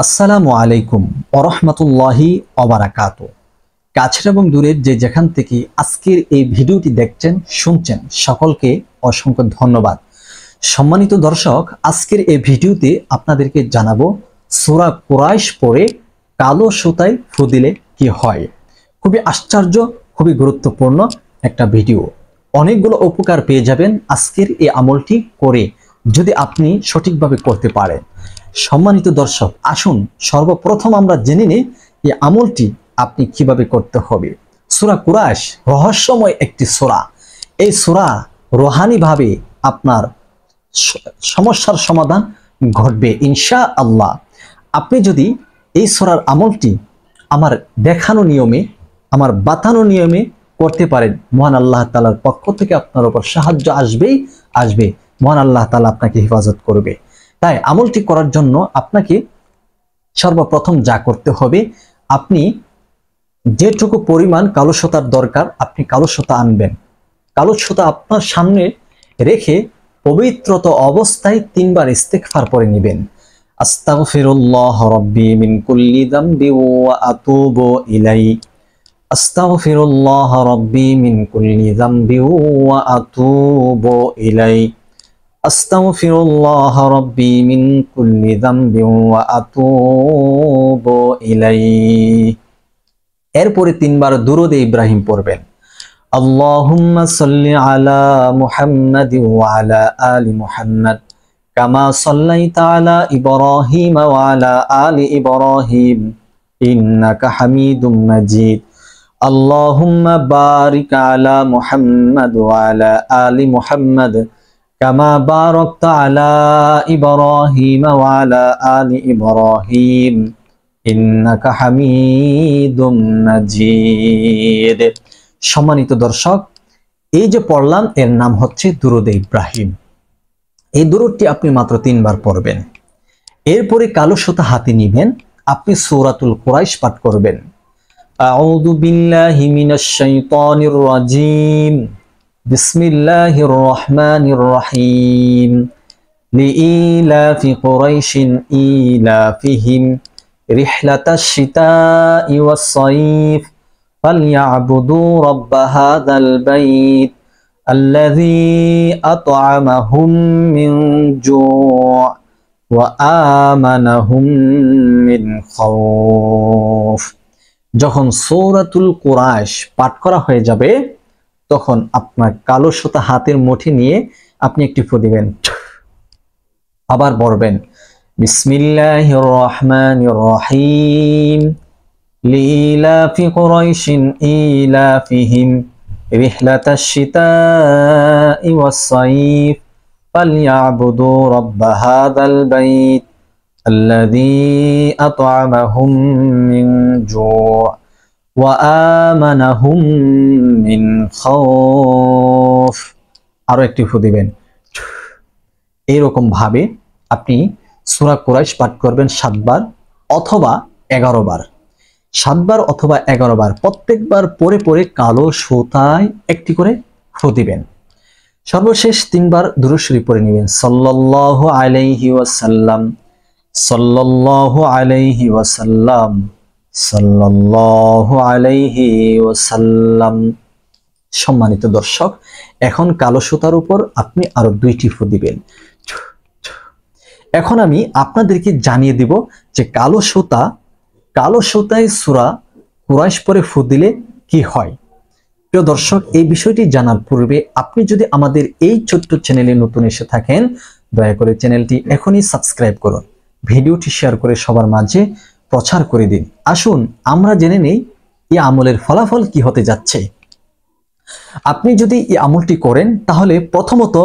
আসসালামু আলাইকুম ওরহমতুল্লাহি ওবারাকাতু। কাছের এবং দূরের যে যেখান থেকে আজকের এই ভিডিওটি দেখছেন শুনছেন সকলকে অসংখ্য ধন্যবাদ। সম্মানিত দর্শক, আজকের এই ভিডিওতে আপনাদেরকে জানাবো সূরা কুরাইশ পড়ে কালো সুতায় ফু দিলে কি হয়। খুবই আশ্চর্য, খুবই গুরুত্বপূর্ণ একটা ভিডিও। অনেকগুলো উপকার পেয়ে যাবেন আজকের এই আমলটি করে, যদি আপনি সঠিকভাবে করতে পারেন। সম্মানিত দর্শক, আসুন সর্বপ্রথম আমরা জেনে নিই এই আমলটি আপনি কিভাবে করতে হবে। সূরা কুরাইশ রহস্যময় একটি সূরা। এই সূরা রুহানিভাবে আপনার সমস্যার সমাধান ঘটবে ইনশাআল্লাহ। আপনি যদি এই সূরার আমলটি আমার দেখানো নিয়মে, আমার বাতানো নিয়মে করতে পারেন, মহান আল্লাহ তাআলার পক্ষ থেকে আপনার উপর সাহায্য আসবে। মহান আল্লাহ তাআলা আপনাকে হেফাজত করবে। তাই আমলটি করার জন্য আপনাকে সর্বপ্রথম যা করতে হবে, আপনি যেটুকু পরিমাণ কালো সুতার দরকার আপনি কালো সুতা আনবেন। কালো সুতা আপনার সামনে রেখে পবিত্রত অবস্থায় 3 বার ইস্তিগফার পড়ে নেবেন। আস্তাগফিরুল্লাহ রাব্বি মিন কুল্লি যামবি ওয়া আতুবু ইলাইহি। আস্তাগফিরুল্লাহ রাব্বি মিন কুল্লি যামবি ওয়া আতুবু ইলাইহি। আস্তাগফিরুল্লাহ রাব্বি মিন কুল্লি যামবি ওয়া আতুবু ইলাইহি। এরপরে 3 বার দুরূদে ইব্রাহিম পড়বেন। আল্লাহুম্মা সাল্লি আলা মুহাম্মাদি ওয়া আলা আলি মুহাম্মাদ কামা সাল্লাইতা আলা ইব্রাহিম ওয়া আলা আলি ইব্রাহিম ইন্নাকা হামিদুম মাজিদ। আল্লাহুম্মা বারিক আলা মুহাম্মাদ ওয়া আলা আলি মুহাম্মাদ কামা বারাকতা আলা ইব্রাহিম ওয়া আলা আলি ইব্রাহিম ইন্নাকা হামিদুম মাজিদ। সম্মানিত দর্শক, এই যে পড়লাম এর নাম হচ্ছে দুরূদে ইব্রাহিম। এই দুরূদটি আপনি মাত্র 3 বার পড়বেন। এরপরে কালো সুতা হাতে নিবেন, আপনি সূরাতুল কুরাইশ পাঠ করবেন। আউযু বিল্লাহি মিনাশ শাইতানির রাজীম। বিসমিল্লাহির রহমানির রহিম। লিইলাফি কুরাইশিন ইলাফিহিম রিহলাতাশ শিতাই ওয়াস সাইফ ফালইয়াবুদু রাব্ব হাযাল বাইত আল্লাযী আত'আমাহুম মিন জু' ওয়া আমানাহুম মিন খাউফ। যখন সূরাতুল কুরাইশ পাঠ করা হয়ে যাবে, তখন আপনার কালো সুতা হাতের মুঠি নিয়ে আপনি একটি ফু দিবেন। আবার পড়বেন বিসমিল্লাহির রহমানির রহিম। লিইলাফি কুরাইশিন ইলাফিহিম রিহলাতাশ শিতাই ওয়াস সাইফ ফালইয়াবুদু রাব্ব হাযাল বাইত আল্লাযী আত'আমাহুম মিন জু' ওয়া আমানাহুম মিন খাউফ। আরো একটি ফু দিবেন। এইরকম ভাবে আপনি সূরা কুরাইশ পাঠ করবেন 7 বার অথবা 11 বার। 7 বার অথবা 11 বার প্রত্যেকবার পরে পরে কালো সুতায় একটি করে ফু দিবেন। সর্বশেষ 3 বার দুরূদ শরীফ পড়ে নেবেন। সাল্লাল্লাহু আলাইহি ওয়াসাল্লাম, সাল্লাল্লাহু আলাইহি ওয়াসাল্লাম, সাল্লাল্লাহু আলাইহি ওয়াসাল্লাম। সম্মানিত দর্শক, এখন কালো সুতার উপর আপনি আরো 2টি ফু দিবেন। এখন আমি আপনাদেরকে জানিয়ে দিব যে কালো সুতায় সূরা কুরাইশ পরে ফু দিলে কি হয়। প্রিয় দর্শক, এই বিষয়টি জানার পূর্বে আপনি যদি আমাদের এই ছোট্ট চ্যানেলে নতুন এসে থাকেন, দয়া করে চ্যানেলটি এখনই সাবস্ক্রাইব করুন, ভিডিওটি শেয়ার করে সবার মাঝে প্রচার করে দিন। আসুন আমরা জেনে নেই এই আমলের ফলাফল কি হতে যাচ্ছে। আপনি যদি এই আমলটি করেন তাহলে প্রথমত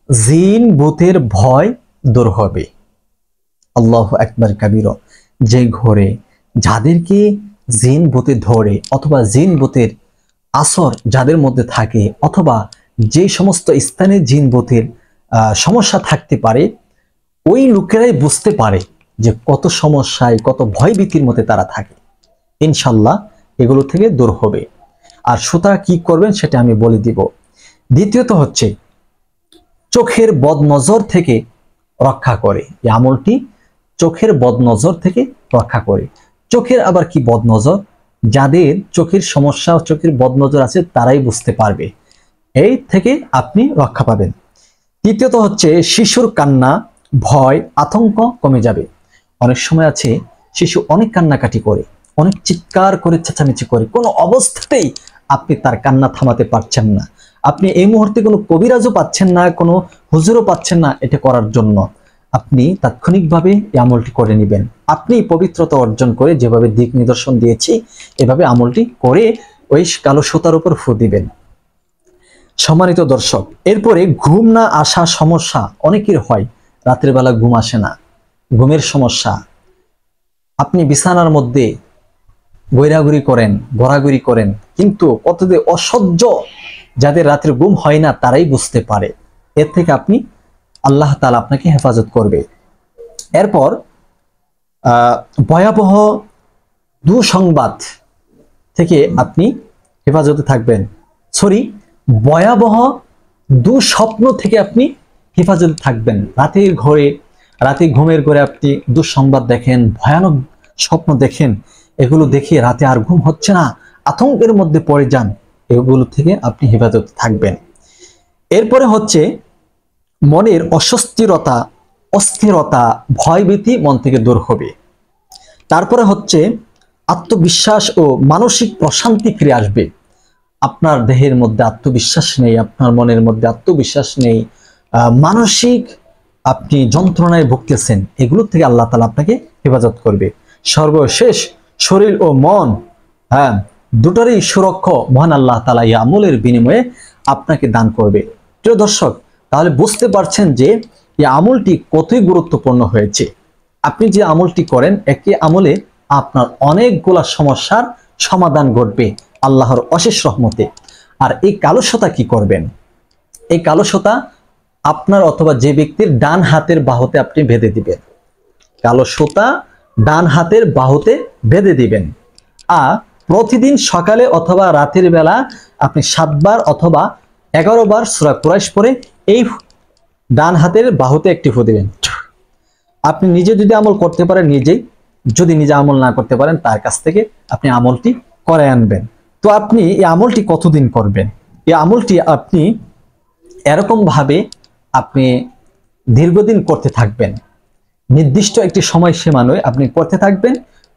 জিন ভূতের ভয় দূর হবে। আল্লাহু আকবার কাবীরা। যে ঘরে যাদেরকে জিন ভূতে ধরে অথবা জিন ভূতের আসর যাদের মধ্যে থাকে, অথবা যে সমস্ত স্থানে জিন ভূতের সমস্যা থাকতে পারে, ওই লোকেরাই বুঝতে পারে যে কত সমস্যায়, কত ভয়ভীতির মধ্যে তারা থাকে। ইনশাল্লাহ এগুলো থেকে দূর হবে। আর সুতা কি করবেন সেটা আমি বলে দিব। দ্বিতীয়ত হচ্ছে চোখের বদনজর থেকে রক্ষা করে। এই আমলটি চোখের বদনজর থেকে রক্ষা করে। চোখের আবার কি বদনজর? যাদের চোখের সমস্যা, চোখের বদনজর আছে তারাই বুঝতে পারবে। এই থেকে আপনি রক্ষা পাবেন। তৃতীয়ত হচ্ছে শিশুর কান্না, ভয়, আতঙ্ক কমে যাবে। অনেক সময় আছে শিশু অনেক কান্নাকাটি করে, অনেক চিৎকার করে, চেঁচামেচি করে, কোনো অবস্থাতেই আপনি তার কান্না থামাতে পারছেন না। আপনি এই মুহূর্তে কোনো কবিরাজও পাচ্ছেন না, কোনো হুজুরও পাচ্ছেন না এটা করার জন্য। আপনি তাৎক্ষণিকভাবে এই আমলটি করে নেবেন। আপনি পবিত্রতা অর্জন করে যেভাবে দিক নিদর্শন দিয়েছি এভাবে আমলটি করে ওই কালো সুতার উপর ফু দিবেন। সম্মানিত দর্শক, এরপরে ঘুম না আসা সমস্যা অনেকের হয়, রাতের বেলা ঘুম আসে না, ঘুমের সমস্যা। আপনি বিছানার মধ্যে ঘোরাঘুরি করেন, কিন্তু কতদিন অসহ্য, যাদের রাতের ঘুম হয় না তারাই বুঝতে পারে। এর থেকে আপনি আল্লাহ তাআলা আপনাকে হেফাজত করবে। এরপর ভয়াবহ দুঃসংবাদ থেকে আপনি হেফাজতে থাকবেন। ভয়াবহ দুঃস্বপ্ন থেকে আপনি হেফাজতে থাকবেন। রাতে ঘুমের ঘরে আপনি দুঃসংবাদ দেখেন, ভয়ানক স্বপ্ন দেখেন, এগুলো দেখে রাতে আর ঘুম হচ্ছে না, আতঙ্কের মধ্যে পড়ে যান, এগুলো থেকে আপনি হেফাজতে থাকবেন। এরপরে হচ্ছে মনের অস্থিরতা, ভয়ভীতি মন থেকে দূর হবে। তারপরে হচ্ছে আত্মবিশ্বাস ও মানসিক প্রশান্তি ফিরে আসবে। আপনার দেহের মধ্যে আত্মবিশ্বাস নেই, আপনার মনের মধ্যে আত্মবিশ্বাস নেই, মানসিক আপনি যন্ত্রণায় ভুগতেছেন, এগুলো থেকে আল্লাহ তাআলা আপনাকে হেফাজত করবে। সর্বশেষ শরীর ও মন, দুটোরই সুরক্ষা মহান আল্লাহ তাআলা এই আমলের বিনিময়ে আপনাকে দান করবে। প্রিয় দর্শক, তাহলে বুঝতে পারছেন যে এই আমলটি কতই গুরুত্বপূর্ণ হয়েছে। আপনি যে আমলটি করেন, একই আমলে আপনার অনেকগুলা সমস্যার সমাধান ঘটবে আল্লাহর অশেষ রহমতে। আর এই কালো সুতা কি করবেন? এই কালো সুতা আপনার অথবা যে ব্যক্তির ডান হাতের বাহুতে আপনি বেঁধে দিবেন। কালো সুতা ডান হাতের বাহুতে বেঁধে দিবেন। আর প্রতিদিন সকালে অথবা রাতের বেলা আপনি 7 বার অথবা 11 বার সূরা কুরাইশ পড়ে এই ডান হাতের বাহুতে একটি ফু দিবেন। আপনি নিজে যদি আমল করতে পারেন নিজেই, যদি নিজে আমল না করতে পারেন তার কাছ থেকে আপনি আমলটি করে আনবেন। তো আপনি এই আমলটি কতদিন করবেন? এই আমলটি আপনি এরকম ভাবে আপনি দীর্ঘদিন করতে থাকবেন, নির্দিষ্ট একটি সময়সীমা নয়, আপনি করতে থাকবেন।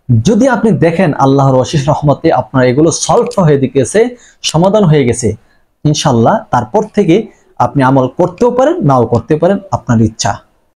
যদি আপনি দেখেন আল্লাহর অশেষ রহমতে আপনার এগুলো সলভ হয়ে গেছে, সমাধান হয়ে গেছে, ইনশাআল্লাহ তারপর থেকে আপনি আমল করতেও পারেন, নাও করতে পারেন, আপনার ইচ্ছা।